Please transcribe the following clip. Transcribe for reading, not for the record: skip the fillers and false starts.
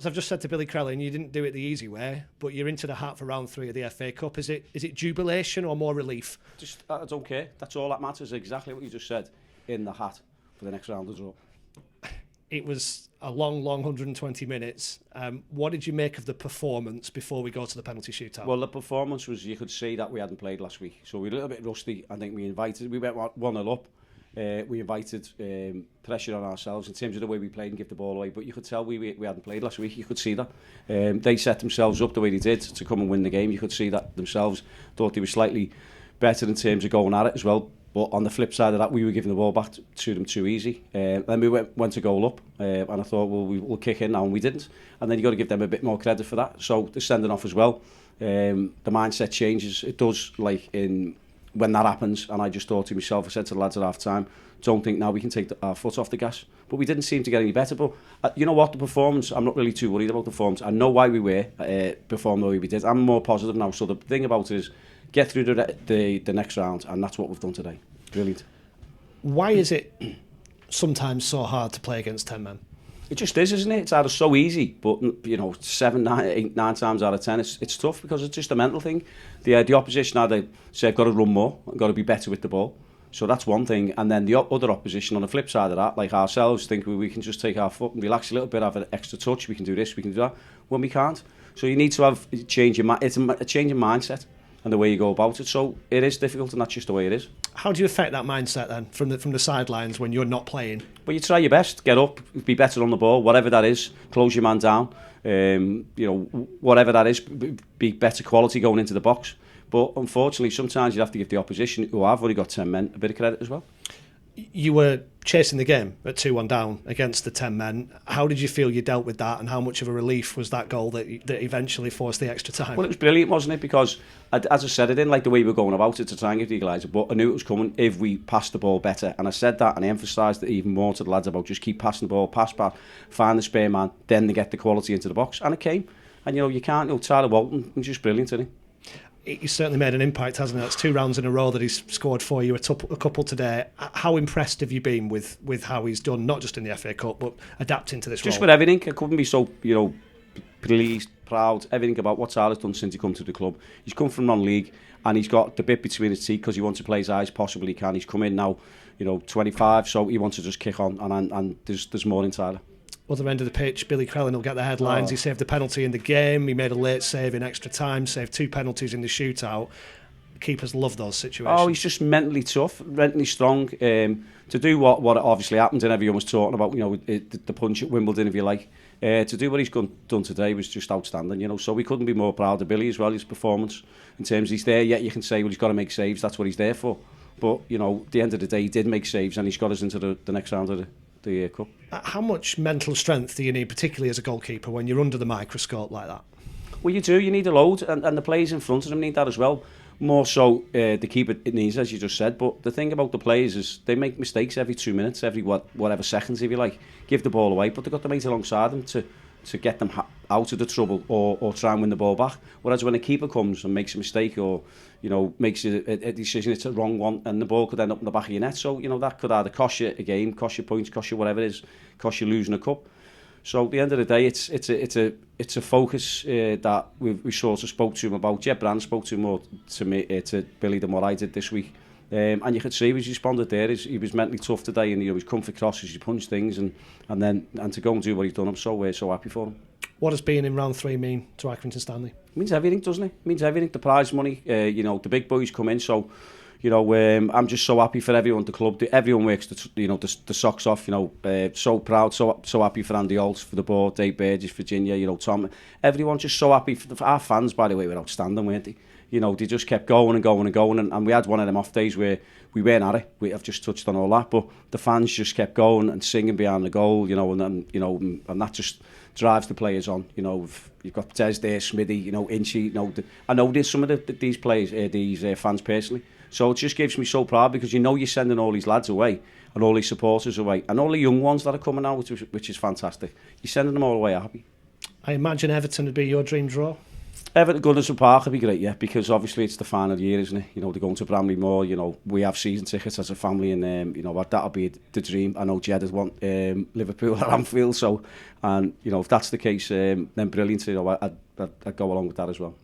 As I've just said to Billy Crellin, you didn't do it the easy way, but you're into the hat for round 3 of the FA Cup. Is it jubilation or more relief? I don't care. That's all that matters. Exactly what you just said. In the hat for the next round of draw. It was a long 120 minutes. What did you make of the performance before we go to the penalty shootout? Well, the performance was, you could see that we hadn't played last week. So we were a little bit rusty. I think we went 1-0 up. We invited pressure on ourselves in terms of the way we played and give the ball away. But you could tell we hadn't played last week. You could see that. They set themselves up the way they did to come and win the game. You could see that themselves. Thought they were slightly better in terms of going at it as well. But on the flip side of that, we were giving the ball back to them too easy. Then we went to goal up, and I thought, well, we'll kick in now, and we didn't. And then you've got to give them a bit more credit for that. So they're sending off as well. The mindset changes. It does, when that happens. And I just thought to myself, I said to the lads at half time, don't think now we can take our foot off the gas. But we didn't seem to get any better. But you know what, the performance, I'm not really too worried about the performance. I know why we were performed the way we did. I'm more positive now. So the thing about it is, get through the next round, and that's what we've done today. Brilliant. Why is it sometimes so hard to play against 10 men? It just is, isn't it? It's either so easy, but 7, 9, 8, 9 times out of 10, it's tough because it's just a mental thing. The opposition either say, I've got to run more, I've got to be better with the ball. So that's one thing. And then the other opposition on the flip side of that, like ourselves, think we can just take our foot and relax a little bit, have an extra touch, we can do this, we can do that, when we can't. So you need to have a change in mindset and the way you go about it. So it is difficult, and that's just the way it is. How do you affect that mindset then from the sidelines when you're not playing? Well, you try your best, get up, be better on the ball, whatever that is, close your man down, whatever that is, be better quality going into the box. But unfortunately, sometimes you have to give the opposition, who have only got 10 men, a bit of credit as well. You were chasing the game at 2-1 down against the 10 men. How did you feel you dealt with that, and how much of a relief was that goal that eventually forced the extra time? Well, it was brilliant, wasn't it? Because, as I said, I didn't like the way we were going about it to try and get the equaliser, but I knew it was coming if we passed the ball better. And I said that, and I emphasised it even more to the lads about just keep passing the ball, pass back, find the spare man, then they get the quality into the box. And it came. And, you can't, Tyler Walton, he's just brilliant, isn't he? He's certainly made an impact, hasn't he? That's 2 rounds in a row that he's scored for you, a couple today. How impressed have you been with how he's done, not just in the FA Cup, but adapting to this role? Just with everything. I couldn't be so, pleased, proud, everything about what Tyler's done since he come to the club. He's come from non-league, and he's got the bit between his teeth because he wants to play as high as possibly he can. He's come in now, 25, so he wants to just kick on, and there's more in Tyler. Other end of the pitch, Billy Crellin will get the headlines. He saved the penalty in the game. He made a late save in extra time, saved 2 penalties in the shootout. Keepers love those situations. Oh, he's just mentally tough, mentally strong. To do what obviously happened, and everyone was talking about, the punch at Wimbledon, if you like. To do what he's done today was just outstanding, So we couldn't be more proud of Billy as well, his performance. In terms he's there, yet you can say, well, he's got to make saves, that's what he's there for. But, at the end of the day, he did make saves, and he's got us into the next round of the Cup. How much mental strength do you need, particularly as a goalkeeper, when you're under the microscope like that? Well, you do. You need a load, and the players in front of them need that as well. More so, the keeper it needs, as you just said. But the thing about the players is they make mistakes every 2 minutes, every whatever seconds, if you like. Give the ball away, but they've got the mate alongside them to get them out of the trouble or try and win the ball back. Whereas when a keeper comes and makes a mistake or makes a decision, it's a wrong one, and the ball could end up in the back of your net. So that could either cost you a game, cost you points, cost you whatever it is, cost you losing a cup. So at the end of the day, it's a focus that we sort of spoke to him about. Jed Brand spoke to him more to Billy than what I did this week. And you could see he's responded there. He was mentally tough today, and he's come for crosses, he punched things, and to go and do what he's done, I'm so happy for him. What does being in round 3 mean to Accrington Stanley? It means everything, doesn't it? It means everything. The prize money, the big boys come in, so I'm just so happy for everyone at the club. Everyone works the socks off. So proud, so happy for Andy Holt, for the board, Dave Burgess, Virginia, Tom. Everyone's just so happy. For our fans, by the way, were outstanding, weren't they? They just kept going and going and going, and we had one of them off days where we weren't at it. I've just touched on all that, but the fans just kept going and singing behind the goal, and that just drives the players on. You've got Des there, Smithy, Inchy. I know there's some of these players, these fans personally. So it just gives me so proud because you're sending all these lads away and all these supporters away and all the young ones that are coming out, which is fantastic. You're sending them all away happy. I imagine Everton would be your dream draw. Everton Goodison Park would be great, yeah, because obviously it's the final year, isn't it? You know, they're going to Bramley-Moore, you know, we have season tickets as a family, and, you know, that'll be the dream. I know Jed would want Liverpool at Anfield, so, and, you know, if that's the case, then brilliant, you know, I'd go along with that as well.